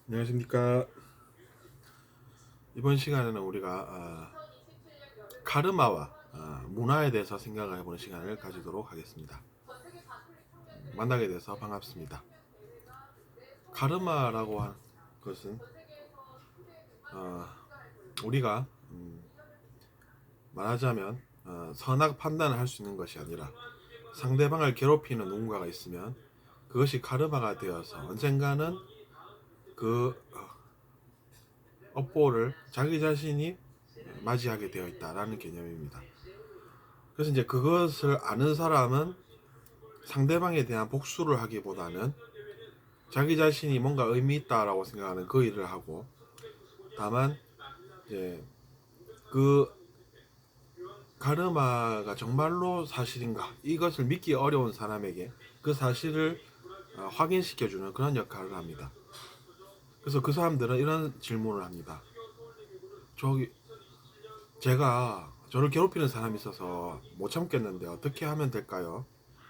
안녕하십니까. 이번 시간에는 우리가 카르마와 문화에 대해서 생각을 해보는 시간을 가지도록 하겠습니다. 만나게 돼서 반갑습니다. 카르마라고 하는 것은 우리가 말하자면 선악 판단을 할 수 있는 것이 아니라 상대방을 괴롭히는 누군가가 있으면 그것이 카르마가 되어서 언젠가는 그 업보를 자기 자신이 맞이하게 되어 있다라는 개념입니다. 그래서 이제 그것을 아는 사람은 상대방에 대한 복수를 하기보다는 자기 자신이 뭔가 의미 있다라고 생각하는 그 일을 하고, 다만 이제 그 카르마가 정말로 사실인가 이것을 믿기 어려운 사람에게 그 사실을 확인시켜주는 그런 역할을 합니다. 그래서 그 사람들은 이런 질문을 합니다. 저기 제가 저를 괴롭히는 사람이 있어서 못 참겠는데 어떻게 하면 될까요?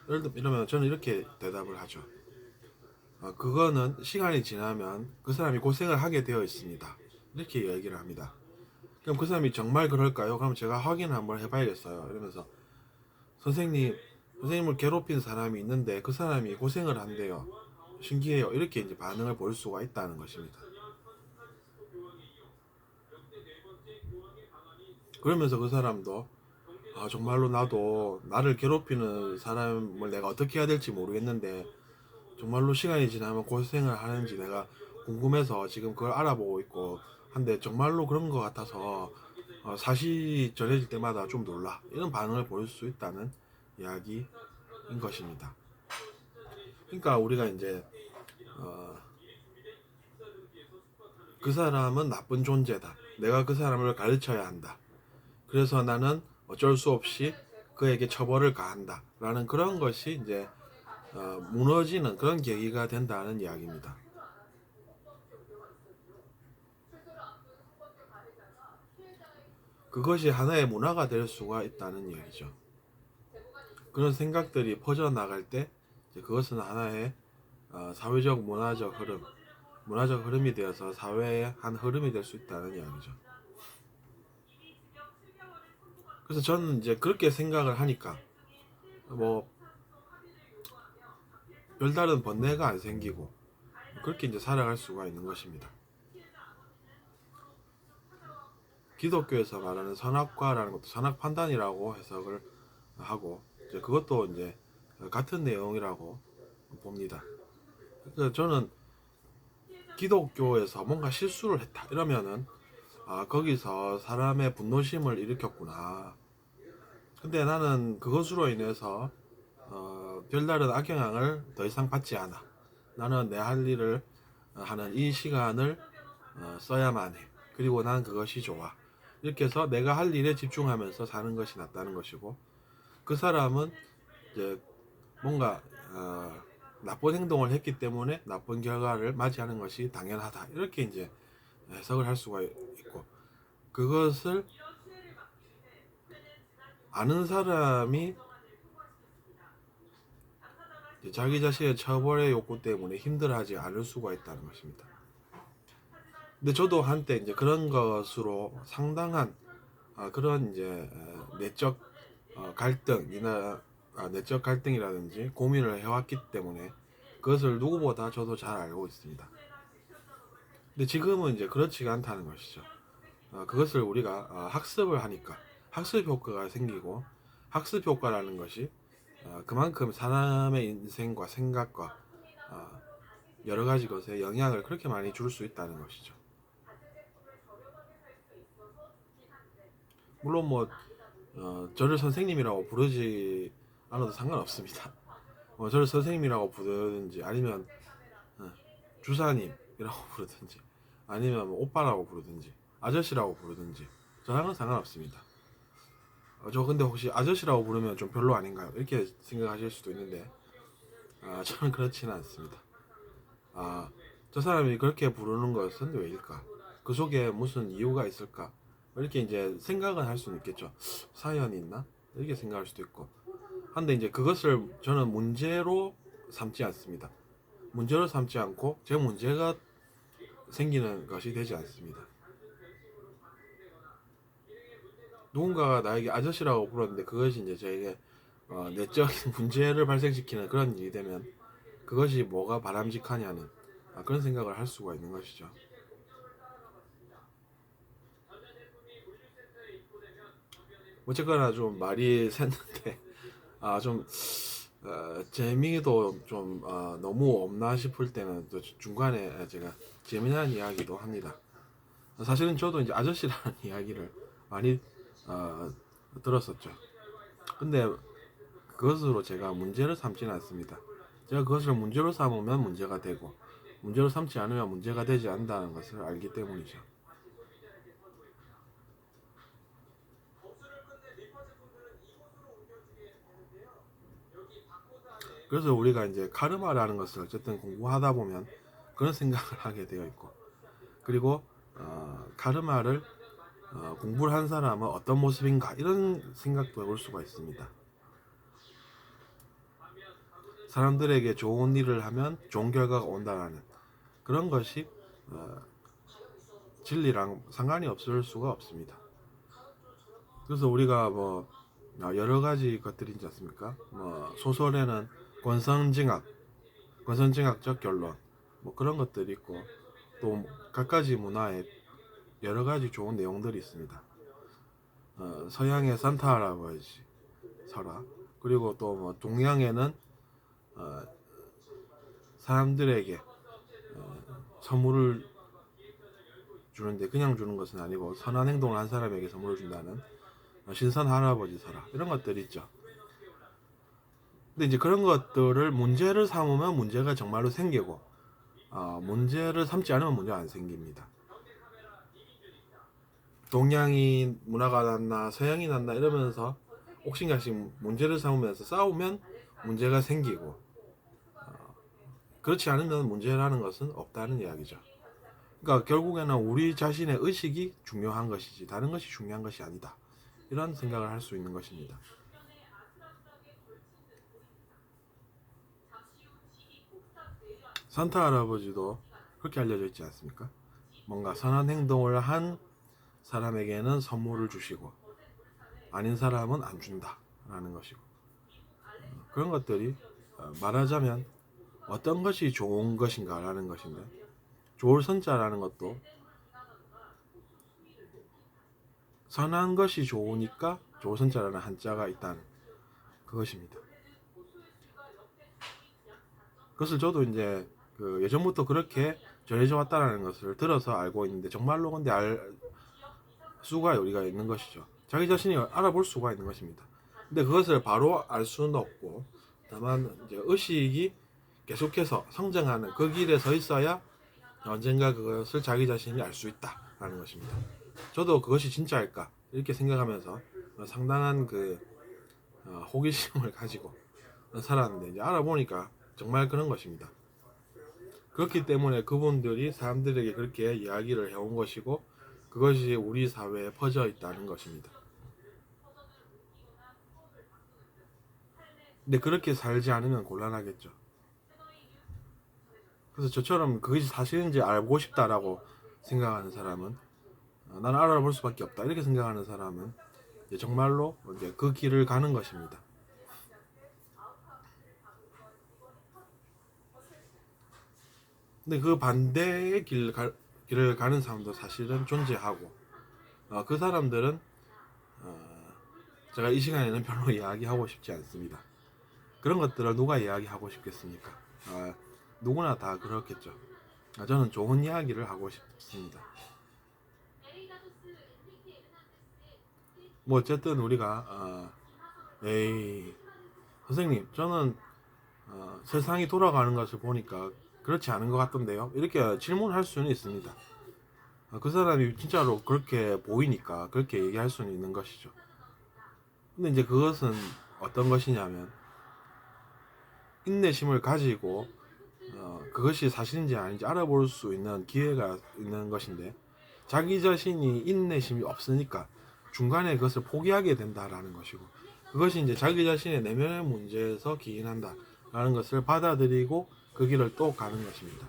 이러면 저는 이렇게 대답을 하죠. 그거는 시간이 지나면 그 사람이 고생을 하게 되어 있습니다. 이렇게 얘기를 합니다. 그럼 그 사람이 정말 그럴까요? 그럼 제가 확인을 한번 해봐야겠어요. 이러면서 선생님을 괴롭힌 사람이 있는데 그 사람이 고생을 한대요. 신기해요. 이렇게 이제 반응을 볼 수가 있다는 것입니다. 그러면서 그 사람도 정말로 나도 나를 괴롭히는 사람을 내가 어떻게 해야 될지 모르겠는데 정말로 시간이 지나면 고생을 하는지 내가 궁금해서 지금 그걸 알아보고 있고 한데 정말로 그런 것 같아서 사실이 전해질 때마다 좀 놀라, 이런 반응을 보일 수 있다는 이야기인 것입니다. 그러니까 우리가 이제 어, 그 사람은 나쁜 존재다, 내가 그 사람을 가르쳐야 한다, 그래서 나는 어쩔 수 없이 그에게 처벌을 가한다 라는 그런 것이 이제 무너지는 그런 계기가 된다는 이야기입니다. 그것이 하나의 문화가 될 수가 있다는 얘기죠. 그런 생각들이 퍼져나갈 때 그것은 하나의 사회적 문화적 흐름이 되어서 사회의 한 흐름이 될 수 있다는 이야기죠. 그래서 저는 이제 그렇게 생각을 하니까 뭐 별다른 번뇌가 안 생기고 그렇게 이제 살아갈 수가 있는 것입니다. 기독교에서 말하는 선악과라는 것도 선악 판단이라고 해석을 하고 이제 그것도 이제 같은 내용이라고 봅니다. 그래서 저는 기독교에서 뭔가 실수를 했다 이러면은 거기서 사람의 분노심을 일으켰구나. 근데 나는 그것으로 인해서 별다른 악영향을 더 이상 받지 않아. 나는 내 할 일을 하는 이 시간을 써야만 해. 그리고 난 그것이 좋아. 이렇게 해서 내가 할 일에 집중하면서 사는 것이 낫다는 것이고, 그 사람은 이제 뭔가 나쁜 행동을 했기 때문에 나쁜 결과를 맞이하는 것이 당연하다. 이렇게 이제 해석을 할 수가 있고, 그것을 아는 사람이 자기 자신의 처벌의 욕구 때문에 힘들어하지 않을 수가 있다는 것입니다. 근데 저도 한때 이제 그런 것으로 상당한 그런 이제 내적 갈등이나 내적 갈등이라든지 고민을 해왔기 때문에 그것을 누구보다 저도 잘 알고 있습니다. 근데 지금은 이제 그렇지가 않다는 것이죠. 그것을 우리가 학습을 하니까 학습 효과가 생기고, 학습 효과라는 것이 그만큼 사람의 인생과 생각과 여러 가지 것에 영향을 그렇게 많이 줄 수 있다는 것이죠. 물론 뭐 저를 선생님이라고 부르지 않아도 상관없습니다. 저를 선생님이라고 부르든지 아니면 주사님이라고 부르든지 아니면 뭐 오빠라고 부르든지 아저씨라고 부르든지 저랑은 상관없습니다. 저 근데 혹시 아저씨라고 부르면 좀 별로 아닌가요? 이렇게 생각하실 수도 있는데 저는 그렇지는 않습니다. 저 사람이 그렇게 부르는 것은 왜일까? 그 속에 무슨 이유가 있을까? 이렇게 이제 생각은 할 수는 있겠죠. 사연이 있나? 이렇게 생각할 수도 있고. 한데 이제 그것을 저는 문제로 삼지 않습니다. 문제로 삼지 않고 제 문제가 생기는 것이 되지 않습니다. 누군가가 나에게 아저씨라고 불렀는데 그것이 이제 저에게 내적인 문제를 발생시키는 그런 일이 되면 그것이 뭐가 바람직하냐는 그런 생각을 할 수가 있는 것이죠. 어쨌거나 좀 말이 샜는데 좀 재미도 좀 너무 없나 싶을 때는 또 중간에 제가 재미난 이야기도 합니다. 사실은 저도 이제 아저씨라는 이야기를 많이 들었었죠. 근데 그것으로 제가 문제를 삼지는 않습니다. 제가 그것을 문제로 삼으면 문제가 되고 문제로 삼지 않으면 문제가 되지 않는다는 것을 알기 때문이죠. 그래서 우리가 이제 카르마라는 것을 어쨌든 공부하다 보면 그런 생각을 하게 되어 있고, 그리고 카르마를 공부를 한 사람은 어떤 모습인가 이런 생각도 해볼 수가 있습니다. 사람들에게 좋은 일을 하면 좋은 결과가 온다라는 그런 것이 진리랑 상관이 없을 수가 없습니다. 그래서 우리가 뭐 여러 가지 것들이 있지 않습니까? 뭐 소설에는 권선징악적 결론, 뭐 그런 것들이 있고 또 각가지 문화에 여러 가지 좋은 내용들이 있습니다. 서양의 산타 할아버지 설화, 그리고 또 뭐 동양에는 어, 사람들에게 선물을 주는데 그냥 주는 것은 아니고 선한 행동을 한 사람에게 선물을 준다는 신선 할아버지 설화, 이런 것들이 있죠. 근데 이제 그런 것들을 문제를 삼으면 문제가 정말로 생기고 문제를 삼지 않으면 문제가 안 생깁니다. 동양이 문화가 낫나 서양이 낫나 이러면서 옥신각신 문제를 삼으면서 싸우면 문제가 생기고 그렇지 않으면 문제라는 것은 없다는 이야기죠. 그러니까 결국에는 우리 자신의 의식이 중요한 것이지 다른 것이 중요한 것이 아니다, 이런 생각을 할 수 있는 것입니다. 산타 할아버지도 그렇게 알려져 있지 않습니까? 뭔가 선한 행동을 한 사람에게는 선물을 주시고 아닌 사람은 안 준다라는 것이고, 그런 것들이 말하자면 어떤 것이 좋은 것인가라는 것인데, 좋을 선자라는 것도 선한 것이 좋으니까 좋을 선자라는 한자가 있다는 그것입니다. 그것을 저도 이제 예전부터 그렇게 전해져 왔다는 것을 들어서 알고 있는데 정말로 근데 알 수가 여기가 있는 것이죠. 자기 자신이 알아볼 수가 있는 것입니다. 근데 그것을 바로 알 수는 없고 다만 이제 의식이 계속해서 성장하는 그 길에 서 있어야 언젠가 그것을 자기 자신이 알 수 있다라는 것입니다. 저도 그것이 진짜일까 이렇게 생각하면서 상당한 호기심을 가지고 살았는데 이제 알아보니까 정말 그런 것입니다. 그렇기 때문에 그분들이 사람들에게 그렇게 이야기를 해온 것이고 그것이 우리 사회에 퍼져 있다는 것입니다. 근데 그렇게 살지 않으면 곤란하겠죠. 그래서 저처럼 그것이 사실인지 알고 싶다라고 생각하는 사람은 나는 알아볼 수밖에 없다 이렇게 생각하는 사람은 이제 정말로 이제 그 길을 가는 것입니다. 근데 그 반대의 길을 가는 사람도 사실은 존재하고 그 사람들은 제가 이 시간에는 별로 이야기하고 싶지 않습니다. 그런 것들을 누가 이야기하고 싶겠습니까? 누구나 다 그렇겠죠. 저는 좋은 이야기를 하고 싶습니다. 뭐 어쨌든 우리가 에이 선생님 저는 세상이 돌아가는 것을 보니까 그렇지 않은 것 같던데요, 이렇게 질문할 수는 있습니다. 그 사람이 진짜로 그렇게 보이니까 그렇게 얘기할 수는 있는 것이죠. 근데 이제 그것은 어떤 것이냐면 인내심을 가지고 그것이 사실인지 아닌지 알아볼 수 있는 기회가 있는 것인데 자기 자신이 인내심이 없으니까 중간에 그것을 포기하게 된다라는 것이고, 그것이 이제 자기 자신의 내면의 문제에서 기인한다라는 것을 받아들이고 그 길을 또 가는 것입니다.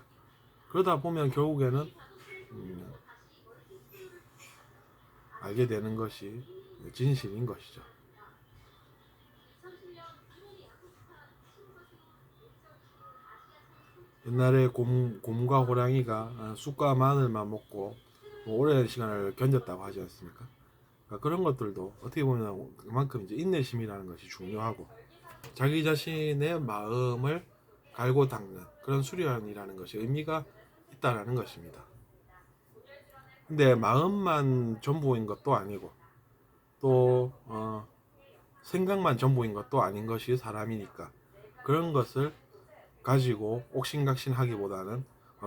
그러다 보면 결국에는 알게 되는 것이 진실인 것이죠. 옛날에 곰과 호랑이가 쑥과 마늘만 먹고 오랜 시간을 견뎠다고 하지 않습니까? 그러니까 그런 것들도 어떻게 보면 그만큼 이제 인내심이라는 것이 중요하고 자기 자신의 마음을 갈고 닦는 그런 수련이라는 것이 의미가 있다라는 것입니다. 근데 마음만 전부인 것도 아니고 또 생각만 전부인 것도 아닌 것이 사람이니까 그런 것을 가지고 옥신각신하기보다는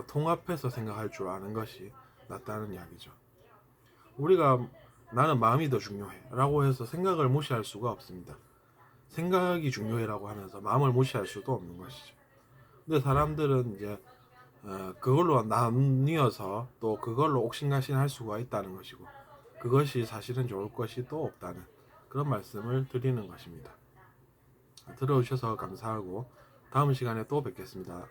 통합해서 생각할 줄 아는 것이 낫다는 이야기죠. 우리가 나는 마음이 더 중요해 라고 해서 생각을 무시할 수가 없습니다. 생각이 중요해 라고 하면서 마음을 무시할 수도 없는 것이죠. 근데 사람들은 이제 그걸로 나뉘어서 또 그걸로 옥신각신 할 수가 있다는 것이고 그것이 사실은 좋을 것이 또 없다는 그런 말씀을 드리는 것입니다. 들어주셔서 감사하고 다음 시간에 또 뵙겠습니다.